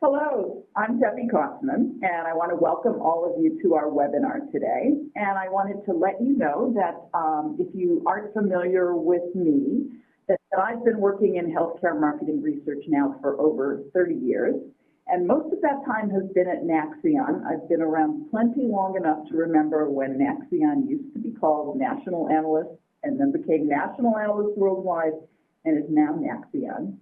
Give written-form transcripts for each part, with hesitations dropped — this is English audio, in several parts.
Hello, I'm Debbie Kaufman, and I want to welcome all of you to our webinar today. And I wanted to let you know that if you aren't familiar with me, that I've been working in healthcare marketing research now for over 30 years. And most of that time has been at NAXION. I've been around plenty long enough to remember when NAXION used to be called National Analysts and then became National Analysts Worldwide and is now NAXION.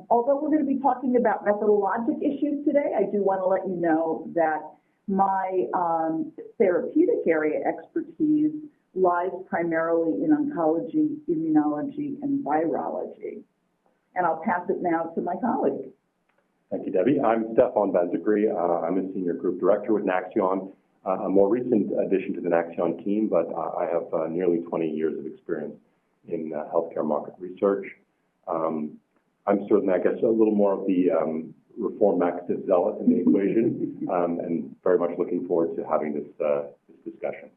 Although we're going to be talking about methodologic issues today, I do want to let you know that my therapeutic area expertise lies primarily in oncology, immunology, and virology. And I'll pass it now to my colleague. Thank you, Debbie. I'm Stefan Banzagri. I'm a Senior Group Director with NAXION, a more recent addition to the NAXION team, but I have nearly 20 years of experience in healthcare market research. I'm certainly, I guess, a little more of the reform MaxDiff Zealot in the equation, and very much looking forward to having this discussion.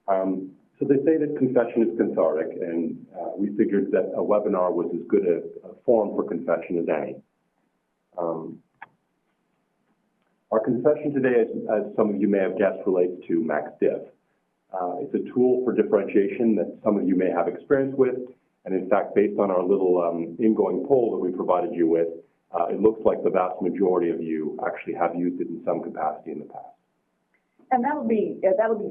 So they say that confession is cathartic, and we figured that a webinar was as good a forum for confession as any. Our confession today, as some of you may have guessed, relates to MaxDiff. It's a tool for differentiation that some of you may have experience with. And in fact, based on our little ingoing poll that we provided you with, it looks like the vast majority of you actually have used it in some capacity in the past. And that'll be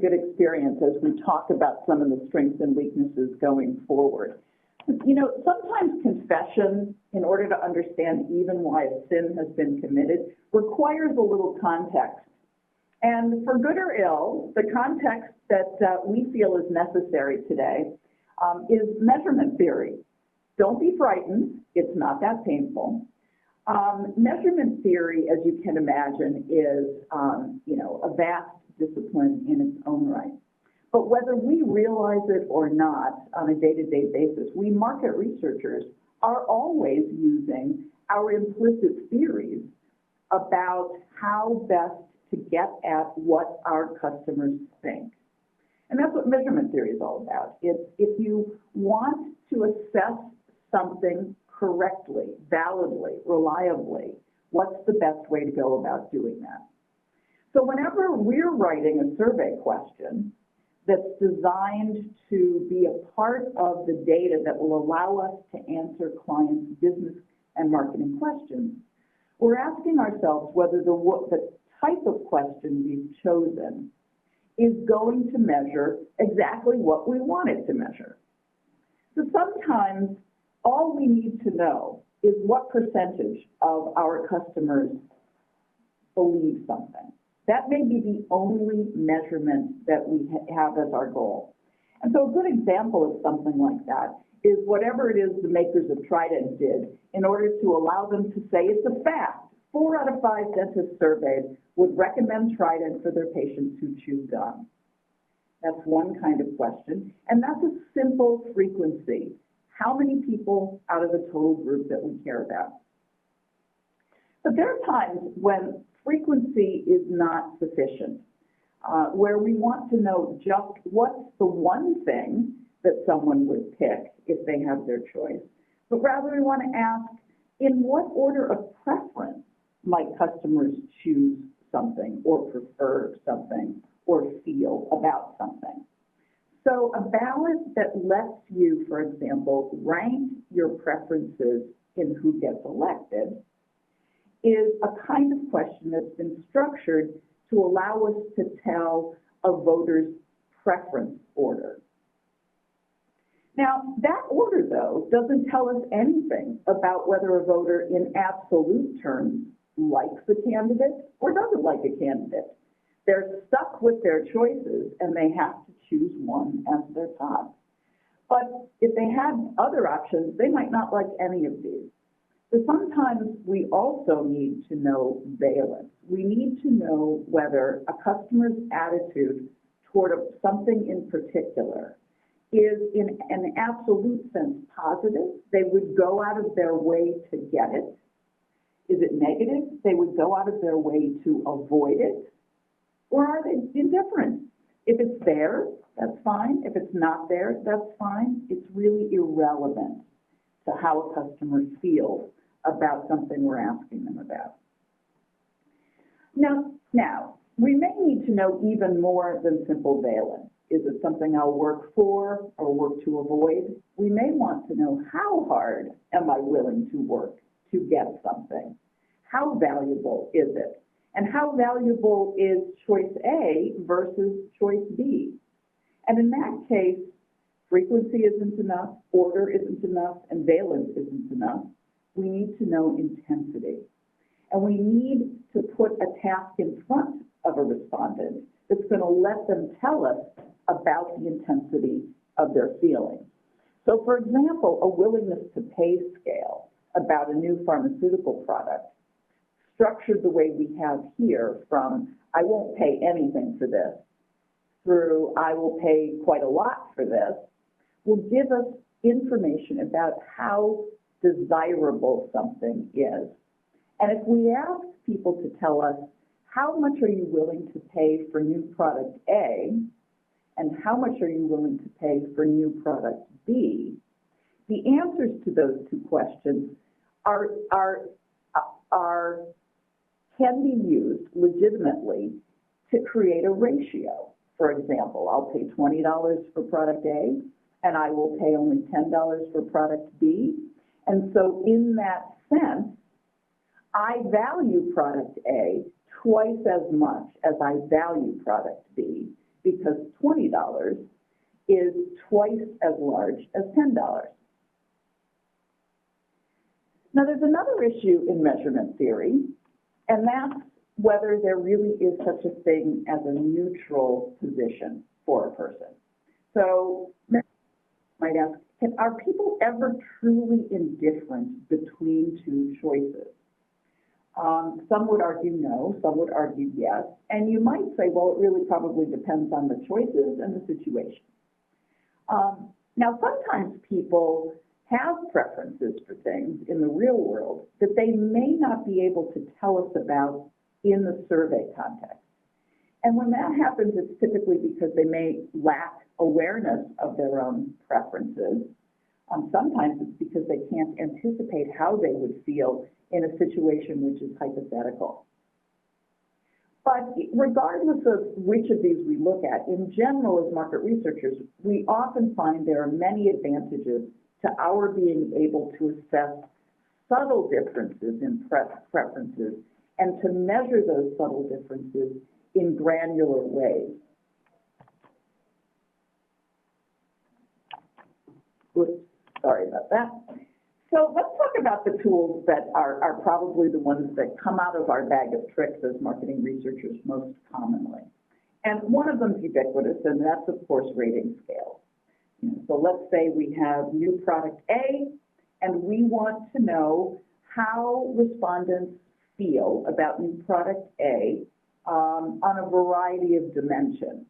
good experience as we talk about some of the strengths and weaknesses going forward. You know, sometimes confession, in order to understand even why a sin has been committed, requires a little context. And for good or ill, the context that we feel is necessary today is measurement theory. Don't be frightened, it's not that painful. Measurement theory, as you can imagine, is a vast discipline in its own right. But whether we realize it or not on a day-to-day basis, we market researchers are always using our implicit theories about how best to get at what our customers think. And that's what measurement theory is all about. It's if you want to assess something correctly, validly, reliably, what's the best way to go about doing that? So whenever we're writing a survey question that's designed to be a part of the data that will allow us to answer clients' business and marketing questions, we're asking ourselves whether the type of question we've chosen is going to measure exactly what we want it to measure. So sometimes all we need to know is what percentage of our customers believe something. That may be the only measurement that we have as our goal. And so a good example of something like that is whatever it is the makers of Trident did in order to allow them to say it's a fact. 4 out of 5 dentists surveyed would recommend Trident for their patients who chew gum. That's one kind of question, and that's a simple frequency. How many people out of the total group that we care about? But there are times when frequency is not sufficient, where we want to know just what's the one thing that someone would pick if they have their choice, but rather we want to ask, in what order of preference might customers choose something or prefer something or feel about something? So a ballot that lets you, for example, rank your preferences in who gets elected is a kind of question that's been structured to allow us to tell a voter's preference order. Now, that order, though, doesn't tell us anything about whether a voter in absolute terms likes a candidate or doesn't like a candidate. They're stuck with their choices and they have to choose one as their top. But if they had other options, they might not like any of these. So sometimes we also need to know valence. We need to know whether a customer's attitude toward something in particular is in an absolute sense positive. They would go out of their way to get it. Is it negative? They would go out of their way to avoid it. Or are they indifferent? If it's there, that's fine. If it's not there, that's fine. It's really irrelevant to how a customer feels about something we're asking them about. Now, we may need to know even more than simple valence. Is it something I'll work for or work to avoid? We may want to know, how hard am I willing to work to get something? How valuable is it? And how valuable is choice A versus choice B? And in that case, frequency isn't enough, order isn't enough, and valence isn't enough. We need to know intensity. And we need to put a task in front of a respondent that's going to let them tell us about the intensity of their feelings. So, for example, a willingness to pay scale about a new pharmaceutical product, structured the way we have here, from I won't pay anything for this through I will pay quite a lot for this, will give us information about how desirable something is. And if we ask people to tell us, how much are you willing to pay for new product A, and how much are you willing to pay for new product B, the answers to those two questions can be used legitimately to create a ratio. For example, I'll pay $20 for product A, and I will pay only $10 for product B. And so in that sense, I value product A twice as much as I value product B, because $20 is twice as large as $10. Now, there's another issue in measurement theory, and that's whether there really is such a thing as a neutral position for a person. So, I might ask, are people ever truly indifferent between two choices? Some would argue no, some would argue yes, and you might say, well, it really probably depends on the choices and the situation. Now, sometimes people have preferences for things in the real world that they may not be able to tell us about in the survey context. And when that happens, it's typically because they may lack awareness of their own preferences. Sometimes it's because they can't anticipate how they would feel in a situation which is hypothetical. But regardless of which of these we look at, in general, as market researchers, we often find there are many advantages to our being able to assess subtle differences in preferences and to measure those subtle differences in granular ways. Oops, sorry about that. So let's talk about the tools that are probably the ones that come out of our bag of tricks as marketing researchers most commonly. And one of them is ubiquitous, and that's, of course, rating scales. So let's say we have new product A, and we want to know how respondents feel about new product A on a variety of dimensions.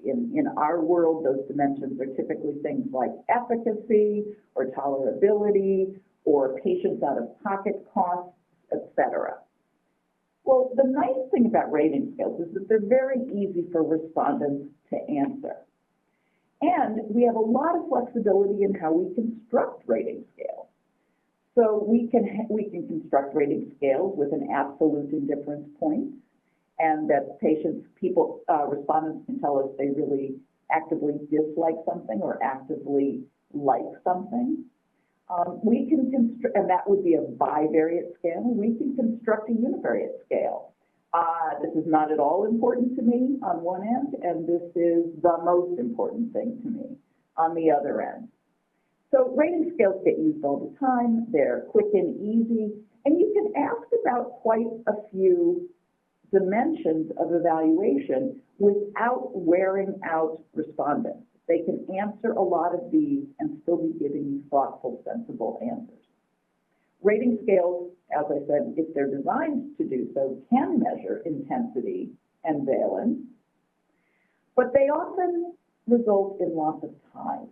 In our world, those dimensions are typically things like efficacy or tolerability or patients out-of-pocket costs, etc. Well, the nice thing about rating scales is that they're very easy for respondents to answer. And we have a lot of flexibility in how we construct rating scales. So we can construct rating scales with an absolute indifference point, and that respondents can tell us they really actively dislike something or actively like something. We can construct, and that would be a bivariate scale. We can construct a univariate scale. This is not at all important to me on one end, and this is the most important thing to me on the other end. So rating scales get used all the time. They're quick and easy, and you can ask about quite a few dimensions of evaluation without wearing out respondents. They can answer a lot of these and still be giving you thoughtful, sensible answers. Rating scales, as I said, if they're designed to do so, can measure intensity and valence, but they often result in loss of time.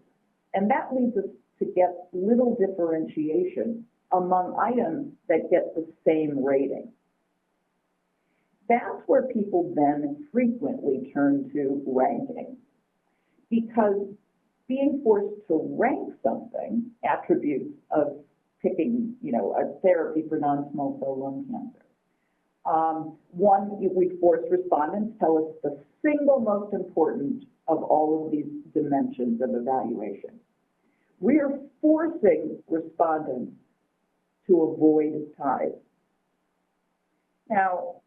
And that leads us to get little differentiation among items that get the same rating. That's where people then frequently turn to ranking, because being forced to rank something, attributes of picking, a therapy for non-small cell lung cancer. One, we force respondents to tell us the single most important of all of these dimensions of evaluation. We are forcing respondents to avoid ties. Now,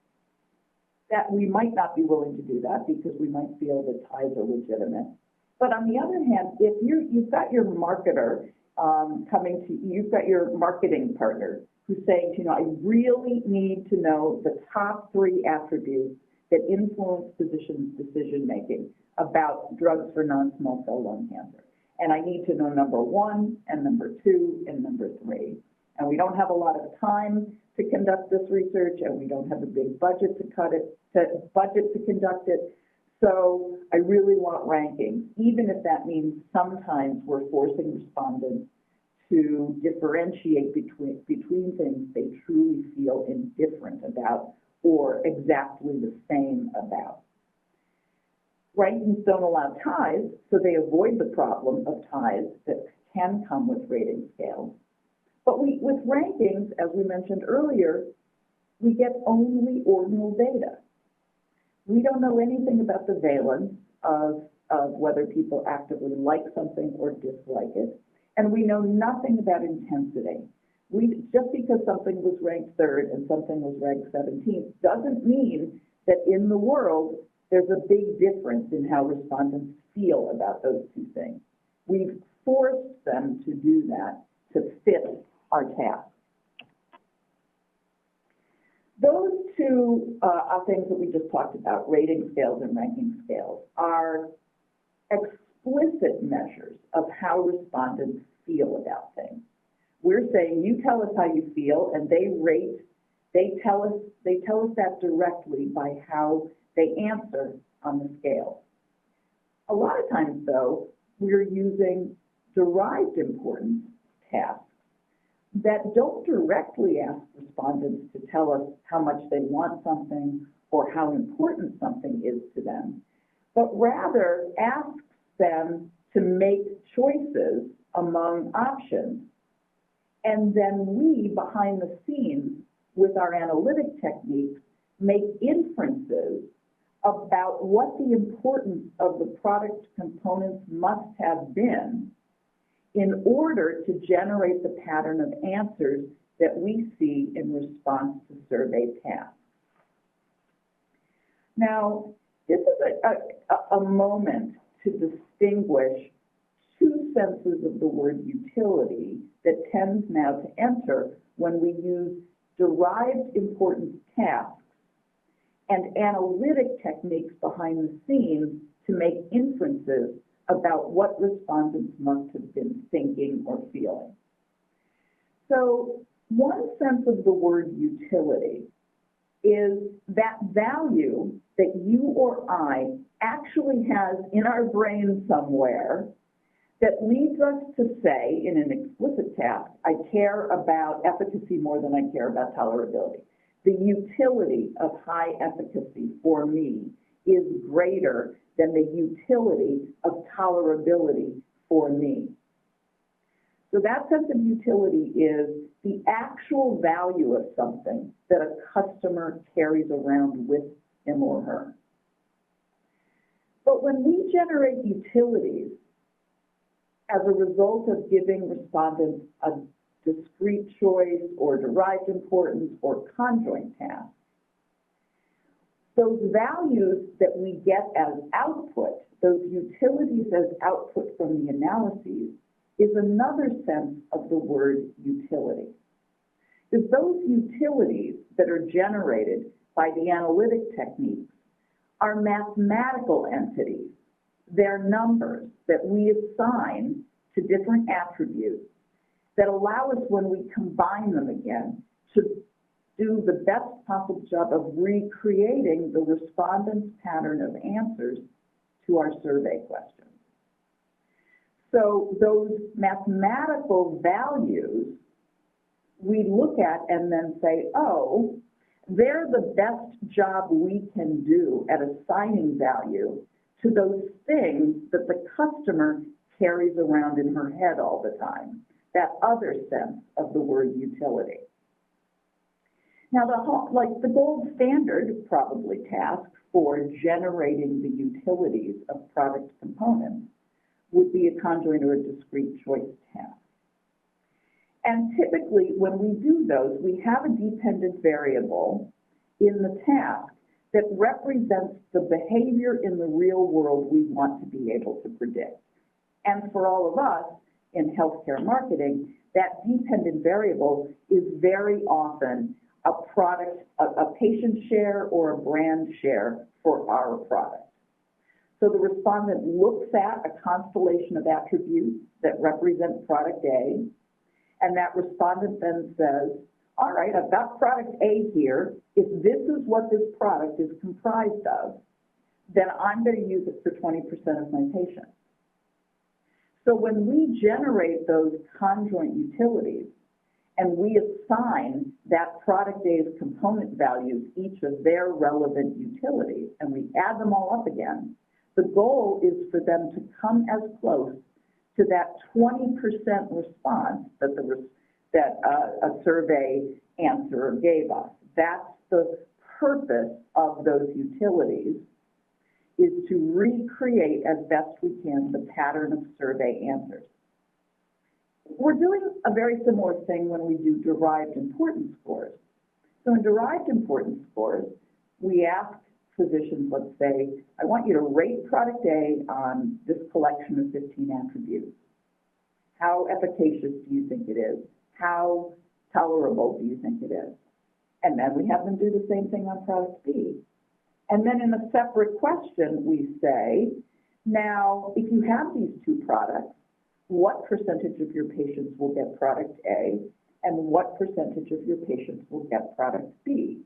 that we might not be willing to do that because we might feel that ties are legitimate. But on the other hand, if you've got your marketer you've got your marketing partner who's saying, I really need to know the top 3 attributes that influence physicians' decision-making about drugs for non-small cell lung cancer. And I need to know number 1 and number 2 and number 3. And we don't have a lot of time to conduct this research, and we don't have a big budget to conduct it. So I really want rankings, even if that means sometimes we're forcing respondents to differentiate between things they truly feel indifferent about or exactly the same about. Rankings don't allow ties, so they avoid the problem of ties that can come with rating scales. But with rankings, as we mentioned earlier, we get only ordinal data. We don't know anything about the valence of whether people actively like something or dislike it, and we know nothing about intensity. Just because something was ranked 3rd and something was ranked 17th doesn't mean that in the world there's a big difference in how respondents feel about those 2 things. We've forced them to do that to fit our task. Those 2 things that we just talked about, rating scales and ranking scales, are explicit measures of how respondents feel about things. We're saying, you tell us how you feel, and they tell us that directly by how they answer on the scale. A lot of times, though, we're using derived importance tasks that don't directly ask respondents to tell us how much they want something or how important something is to them, but rather asks them to make choices among options. And then we, behind the scenes, with our analytic techniques, make inferences about what the importance of the product components must have been in order to generate the pattern of answers that we see in response to survey tasks. Now, this is a moment to distinguish 2 senses of the word utility that tends now to enter when we use derived importance tasks and analytic techniques behind the scenes to make inferences about what respondents must have been thinking or feeling. So one sense of the word utility is that value that you or I actually has in our brain somewhere that leads us to say in an explicit task, I care about efficacy more than I care about tolerability. The utility of high efficacy for me is greater than the utility of tolerability for me. So that sense of utility is the actual value of something that a customer carries around with him or her. But when we generate utilities as a result of giving respondents a discrete choice or derived importance or conjoint task, those values that we get as output, those utilities as output from the analyses, is another sense of the word utility. Because those utilities that are generated by the analytic techniques are mathematical entities. They're numbers that we assign to different attributes that allow us, when we combine them again, to do the best possible job of recreating the respondent's pattern of answers to our survey questions. So those mathematical values we look at and then say, oh, they're the best job we can do at assigning value to those things that the customer carries around in her head all the time, that other sense of the word utility. Now, the gold standard, probably, task for generating the utilities of product components would be a conjoint or a discrete choice task. And typically, when we do those, we have a dependent variable in the task that represents the behavior in the real world we want to be able to predict. And for all of us in healthcare marketing, that dependent variable is very often a product, a patient share or a brand share for our product. So the respondent looks at a constellation of attributes that represent product A, and that respondent then says, all right, I've got product A here. If this is what this product is comprised of, then I'm going to use it for 20% of my patients. So when we generate those conjoint utilities and we assign that product A's component values each of their relevant utilities and we add them all up again, the goal is for them to come as close to that 20% response that a survey answer gave us. That's the purpose of those utilities, is to recreate as best we can the pattern of survey answers. We're doing a very similar thing when we do derived importance scores. So in derived importance scores, we ask physicians, let's say, I want you to rate product A on this collection of 15 attributes. How efficacious do you think it is? How tolerable do you think it is? And then we have them do the same thing on product B. And then in a separate question, we say, now, if you have these two products, what percentage of your patients will get product A, and what percentage of your patients will get product B?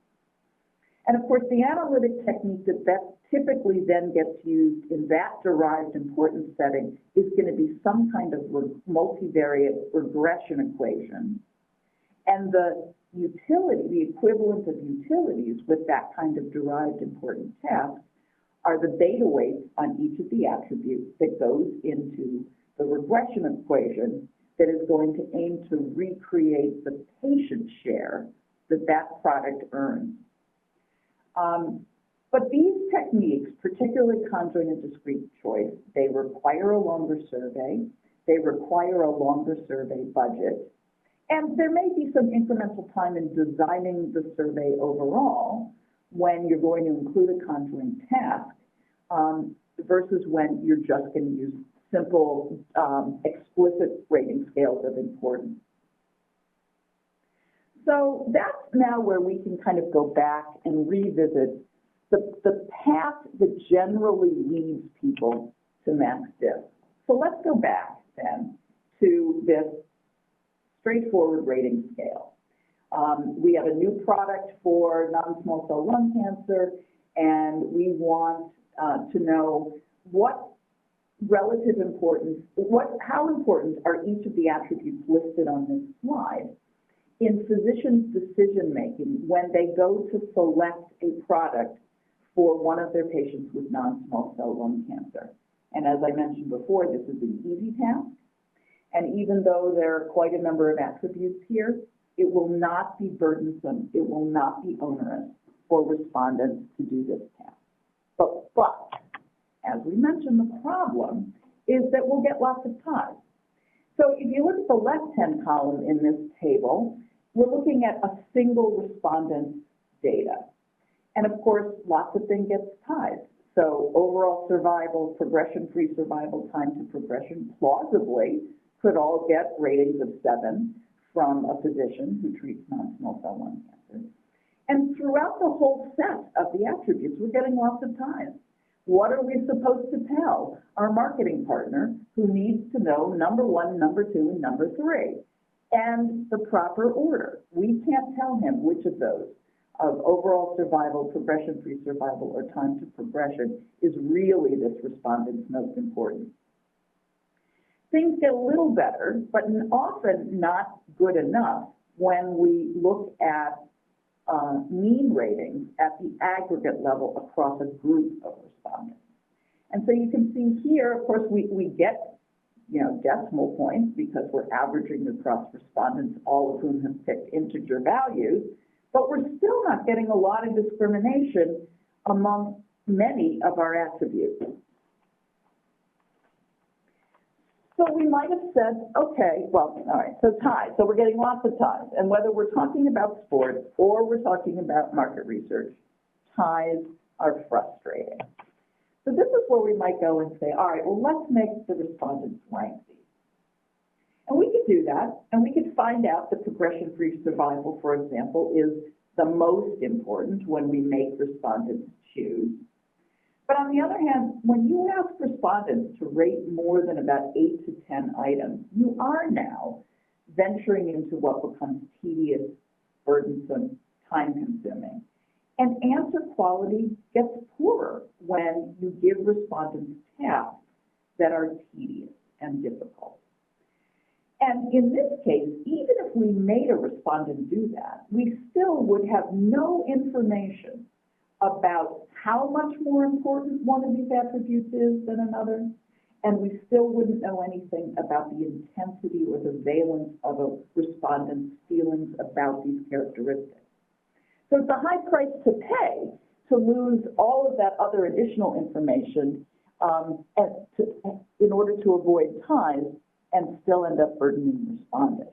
And of course, the analytic technique that typically then gets used in that derived importance setting is going to be some kind of multivariate regression equation. And the utility, the equivalent of utilities with that kind of derived importance task are the beta weights on each of the attributes that goes into the regression equation that is going to aim to recreate the patient share that that product earns. But these techniques, particularly conjoint and discrete choice, they require a longer survey, they require a longer survey budget, and there may be some incremental time in designing the survey overall when you're going to include a conjoint task versus when you're just going to use simple explicit rating scales of importance. So that's now where we can kind of go back and revisit the path that generally leads people to MaxDiff. So let's go back then to this straightforward rating scale. We have a new product for non-small cell lung cancer, and we want to know what relative importance, how important are each of the attributes listed on this slide in physicians' decision-making when they go to select a product for one of their patients with non-small cell lung cancer. And as I mentioned before, this is an easy task. And even though there are quite a number of attributes here, it will not be burdensome, it will not be onerous for respondents to do this task. But as we mentioned, the problem is that we'll get lots of ties. So if you look at the left-hand column in this table, we're looking at a single respondent's data. And of course, lots of things get ties. So overall survival, progression-free survival, time to progression, plausibly could all get ratings of 7 from a physician who treats non-small cell lung cancer. And throughout the whole set of the attributes, we're getting lots of ties. What are we supposed to tell our marketing partner who needs to know number 1, number 2, and number 3, and the proper order? We can't tell him which of those, of overall survival, progression-free survival, or time to progression, is really this respondent's most important. Things get a little better, but often not good enough when we look at mean ratings at the aggregate level across a group of respondents. And so you can see here, of course, we get decimal points because we're averaging across respondents, all of whom have picked integer values, but we're still not getting a lot of discrimination among many of our attributes. So we might have said, okay, well, all right, so ties. So we're getting lots of ties. And whether we're talking about sports or we're talking about market research, ties are frustrating. So this is where we might go and say, all right, well, let's make the respondents rank these. And we could do that, and we could find out that progression-free survival, for example, is the most important when we make respondents choose. But on the other hand, when you ask respondents to rate more than about 8 to 10 items, you are now venturing into what becomes tedious, burdensome, time-consuming. And answer quality gets poorer when you give respondents tasks that are tedious and difficult. And in this case, even if we made a respondent do that, we still would have no information about how much more important one of these attributes is than another, and we still wouldn't know anything about the intensity or the valence of a respondent's feelings about these characteristics. So it's a high price to pay to lose all of that other additional information in order to avoid ties and still end up burdening respondents.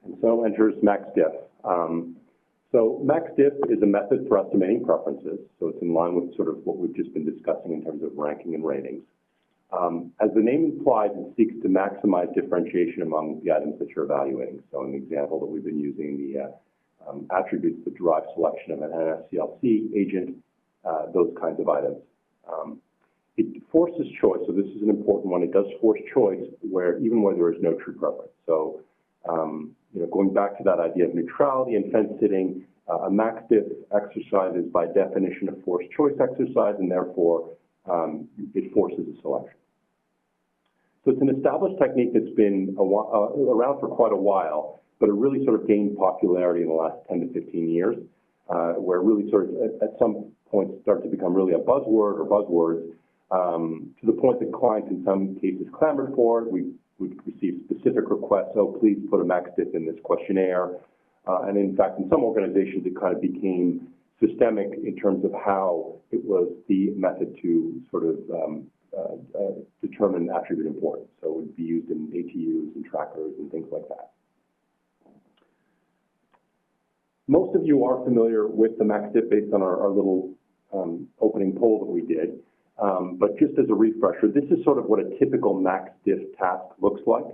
And so enters MaxDiff. So MaxDiff is a method for estimating preferences, so it's in line with sort of what we've just been discussing in terms of ranking and ratings. As the name implies, it seeks to maximize differentiation among the items that you're evaluating. So in the example that we've been using, the attributes that drive selection of an NSCLC agent, those kinds of items. It forces choice, so this is an important one. It does force choice even where there is no true preference. So going back to that idea of neutrality and fence sitting, a MaxDiff exercise is by definition a forced choice exercise, and therefore it forces a selection. So it's an established technique that's been around for quite a while, but it really sort of gained popularity in the last 10 to 15 years, where it really sort of at some point started to become really a buzzword or buzzwords, to the point that clients in some cases clamored for it. We would receive specific requests, oh, please put a MaxDiff in this questionnaire. And in fact, in some organizations, it kind of became systemic in terms of how it was the method to sort of determine attribute importance. So it would be used in ATUs and trackers and things like that. Most of you are familiar with the MaxDiff based on our little opening poll that we did. But just as a refresher, this is sort of what a typical MaxDiff task looks like.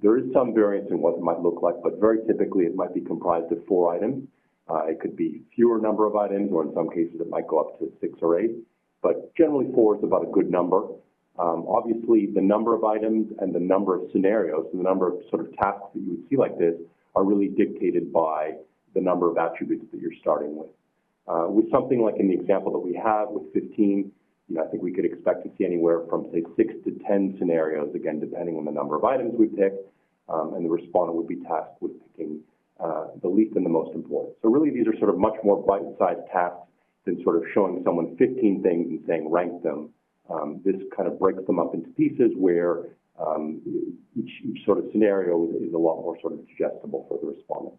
There is some variance in what it might look like, but very typically it might be comprised of 4 items. It could be fewer number of items, or in some cases it might go up to 6 or 8. But generally 4 is about a good number. Obviously, the number of items and the number of scenarios, and the number of sort of tasks that you would see like this are really dictated by the number of attributes that you're starting with. With something like in the example that we have with 15, I think we could expect to see anywhere from, say, 6 to 10 scenarios, again, depending on the number of items we pick, and the respondent would be tasked with picking the least and the most important. So really, these are sort of much more bite-sized tasks than sort of showing someone 15 things and saying rank them. This kind of breaks them up into pieces where each sort of scenario is a lot more sort of digestible for the respondent.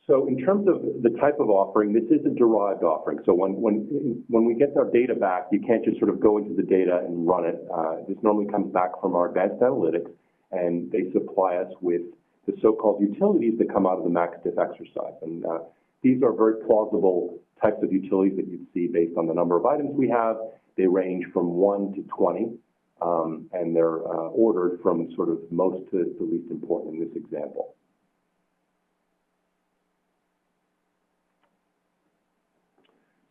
So in terms of the type of offering, this is a derived offering. So when we get our data back, you can't just sort of go into the data and run it. This normally comes back from our advanced analytics, and they supply us with the so-called utilities that come out of the MaxDiff exercise. And these are very plausible types of utilities that you'd see based on the number of items we have. They range from 1 to 20, and they're ordered from sort of most to the least important in this example.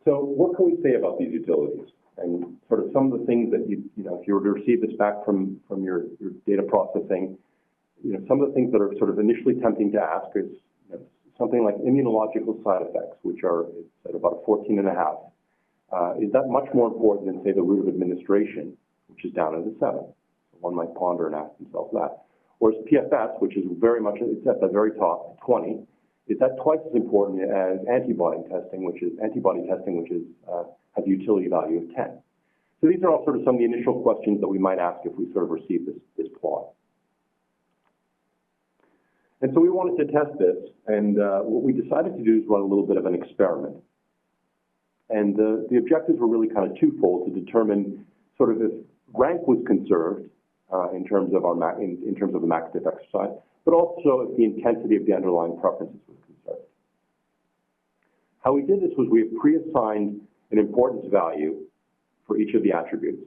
So what can we say about these utilities? And sort of some of the things that if you were to receive this back from your data processing, some of the things that are sort of initially tempting to ask is something like immunological side effects, which are at about 14.5. Is that much more important than, say, the route of administration, which is down at a 7? So one might ponder and ask themselves that. Whereas PFS, which is very much, it's at the very top, 20, is that twice as important as antibody testing, which has a utility value of 10. So these are all sort of some of the initial questions that we might ask if we sort of receive this plot. And so we wanted to test this, and what we decided to do is run a little bit of an experiment. And the objectives were really kind of twofold: to determine sort of if rank was conserved in terms of the MaxDiff exercise, but also if the intensity of the underlying preferences was conserved. How we did this was we pre-assigned an importance value for each of the attributes,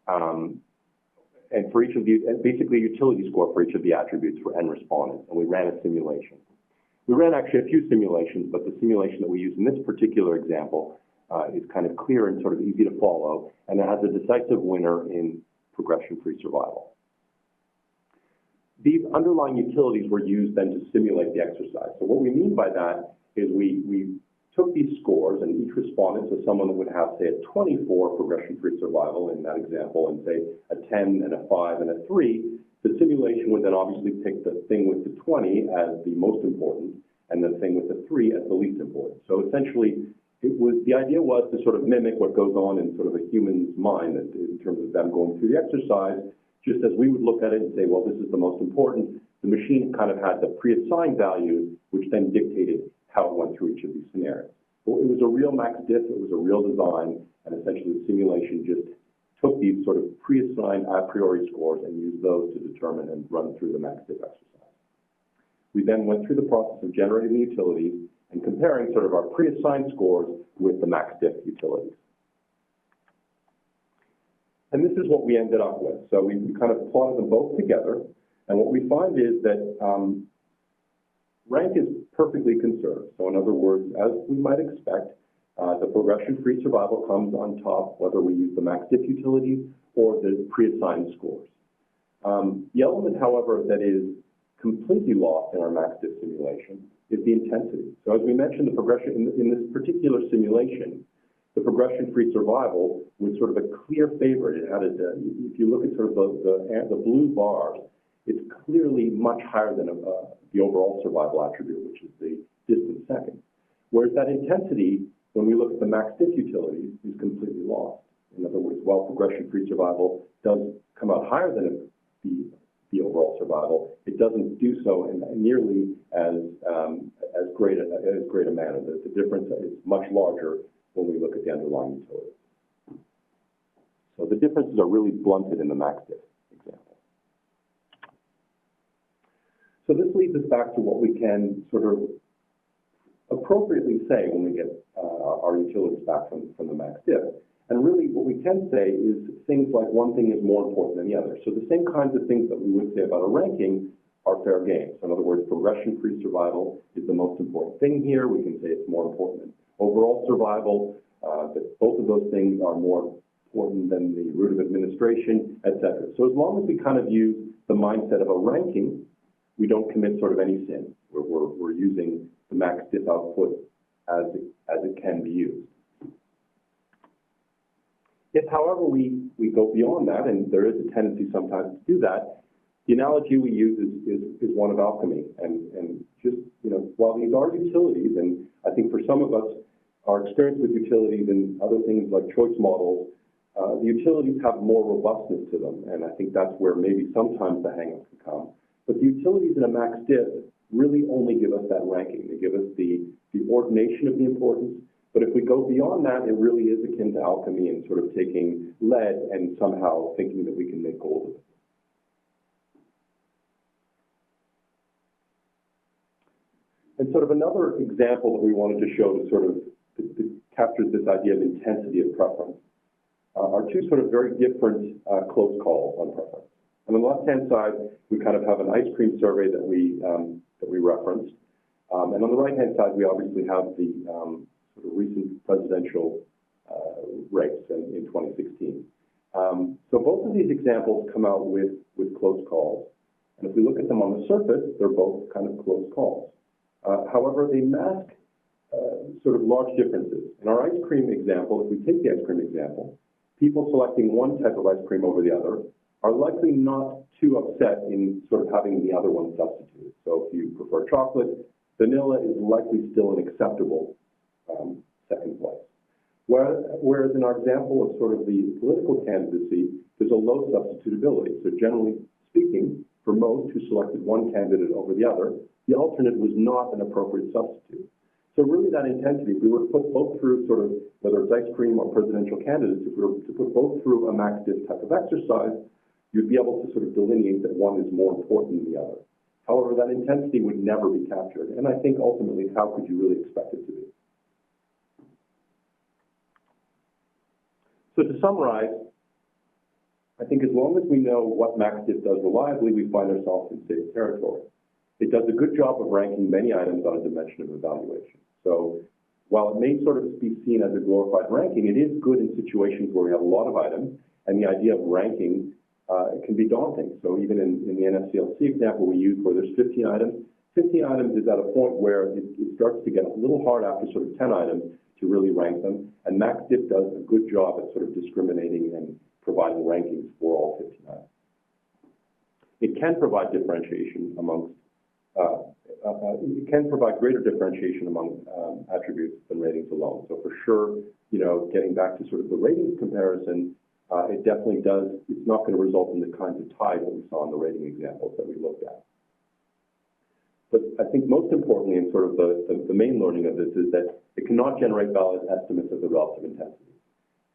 and for each of the, basically a utility score for each of the attributes for n respondents, and we ran a simulation. We ran actually a few simulations, but the simulation that we use in this particular example is kind of clear and sort of easy to follow, and it has a decisive winner in progression-free survival. These underlying utilities were used then to simulate the exercise. So what we mean by that is we took these scores, and each respondent, so someone that would have, say, a 24 progression-free survival in that example, and say a 10 and a 5 and a 3, the simulation would then obviously pick the thing with the 20 as the most important, and the thing with the 3 as the least important. So essentially, the idea was to sort of mimic what goes on in sort of a human's mind in terms of them going through the exercise. Just as we would look at it and say, well, this is the most important, the machine kind of had the pre-assigned values, which then dictated how it went through each of these scenarios. So it was a real MaxDiff, it was a real design, and essentially the simulation just took these sort of pre-assigned a priori scores and used those to determine and run through the MaxDiff exercise. We then went through the process of generating the utilities and comparing sort of our pre-assigned scores with the MaxDiff utilities. And this is what we ended up with. So we kind of plotted them both together, and what we find is that rank is perfectly conserved. So in other words, as we might expect, the progression-free survival comes on top, whether we use the MaxDiff utilities or the pre-assigned scores. The element, however, that is completely lost in our MaxDiff simulation is the intensity. So as we mentioned, the progression in this particular simulation, the progression-free survival was sort of a clear favorite. It had if you look at sort of the blue bars, it's clearly much higher than the overall survival attribute, which is the distant second. Whereas that intensity, when we look at the MaxDiff utilities, is completely lost. In other words, while progression-free survival does come out higher than the overall survival, it doesn't do so in nearly as great a manner. The difference is much larger when we look at the underlying utilities. So the differences are really blunted in the MaxDiff example. So this leads us back to what we can sort of appropriately say when we get our utilities back from the MaxDiff. And really what we can say is things like one thing is more important than the other. So the same kinds of things that we would say about a ranking are fair game. So in other words, progression-free survival is the most important thing here. We can say it's more important than overall survival, that both of those things are more important than the route of administration, et cetera. So as long as we kind of use the mindset of a ranking, we don't commit sort of any sin. We're using the MaxDiff output as it can be used. If, however, we go beyond that, and there is a tendency sometimes to do that, the analogy we use is one of alchemy. And just, while these are utilities, and I think for some of us, our experience with utilities and other things like choice models, the utilities have more robustness to them, and I think that's where maybe sometimes the hang-up can come. But the utilities in a MaxDiff really only give us that ranking. They give us the ordination of the importance. But if we go beyond that, it really is akin to alchemy and sort of taking lead and somehow thinking that we can make gold of it. And sort of another example that we wanted to show to sort of captures this idea of intensity of preference are two sort of very different close calls on preference. And on the left-hand side, we kind of have an ice cream survey that we referenced. And on the right-hand side, we obviously have the sort of recent presidential race in 2016. So both of these examples come out with close calls. And if we look at them on the surface, they're both kind of close calls. However, they mask sort of large differences. In our ice cream example, if we take the ice cream example, people selecting one type of ice cream over the other are likely not too upset in sort of having the other one substituted. So if you prefer chocolate, vanilla is likely still an acceptable second place. Whereas in our example of sort of the political candidacy, there's a low substitutability. So generally speaking, for most who selected one candidate over the other, the alternate was not an appropriate substitute. So really that intensity, if we were to put both through sort of, whether it's ice cream or presidential candidates, if we were to put both through a MaxDiff type of exercise, you'd be able to sort of delineate that one is more important than the other. However, that intensity would never be captured. And I think ultimately, how could you really expect it to be? So to summarize, I think as long as we know what MaxDiff does reliably, we find ourselves in safe territory. It does a good job of ranking many items on a dimension of evaluation. So while it may sort of be seen as a glorified ranking, it is good in situations where we have a lot of items, and the idea of ranking can be daunting. So even in the NSCLC example we use where there's 15 items, 15 items is at a point where it starts to get a little hard after sort of 10 items to really rank them, and MaxDiff does a good job at sort of discriminating and providing rankings for all 15 items. It can provide differentiation amongst it can provide greater differentiation among attributes than ratings alone. So for sure, you know, getting back to sort of the ratings comparison, it definitely does, it's not going to result in the kinds of ties that we saw in the rating examples that we looked at. But I think most importantly, and sort of the main learning of this is that it cannot generate valid estimates of the relative intensity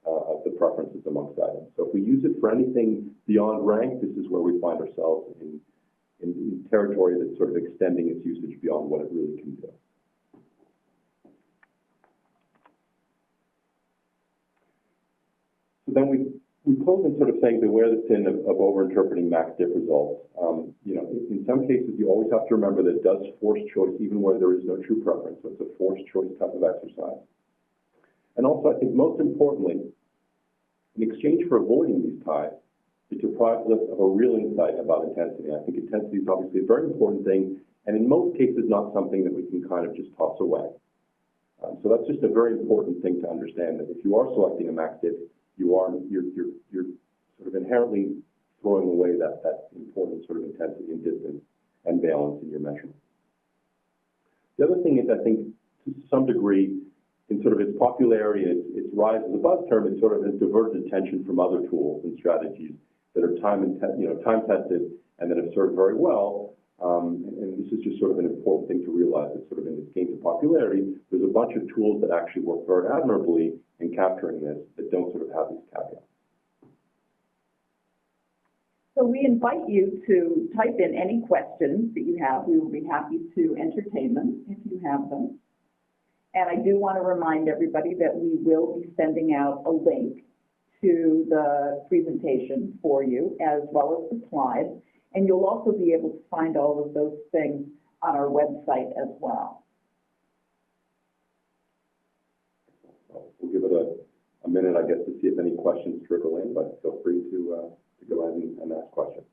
of the preferences amongst items. So if we use it for anything beyond rank, this is where we find ourselves in territory that's sort of extending its usage beyond what it really can do. So then we close in sort of saying beware the sin of over-interpreting MaxDiff results. You know, in some cases, you always have to remember that it does force choice even where there is no true preference. So it's a forced choice type of exercise. And also, I think most importantly, in exchange for avoiding these ties, it deprives us of a real insight about intensity. I think intensity is obviously a very important thing, and in most cases, not something that we can kind of just toss away. So that's just a very important thing to understand, that if you are selecting a MaxDiff, you're sort of inherently throwing away that important sort of intensity and distance and balance in your measurement. The other thing is, I think, to some degree, in sort of its popularity, its rise as a buzz term, it sort of has diverted attention from other tools and strategies that are time-tested and that have served very well. And this is just sort of an important thing to realize, that sort of in this game of popularity, there's a bunch of tools that actually work very admirably in capturing this that don't sort of have these caveats. So we invite you to type in any questions that you have. We will be happy to entertain them if you have them. And I do want to remind everybody that we will be sending out a link to the presentation for you, as well as the slides. And you'll also be able to find all of those things on our website as well. We'll give it a minute, I guess, to see if any questions trickle in, but feel free to go ahead and ask questions.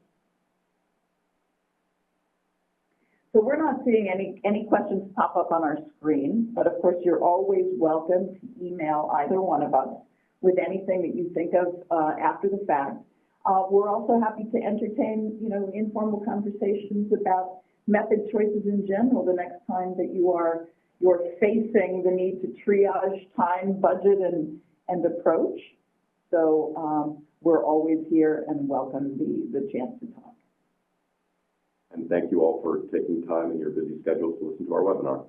So we're not seeing any questions pop up on our screen, but of course you're always welcome to email either one of us with anything that you think of after the fact. We're also happy to entertain, you know, informal conversations about method choices in general the next time that you're facing the need to triage time, budget, and approach. So we're always here and welcome the chance to talk. And thank you all for taking time in your busy schedules to listen to our webinar.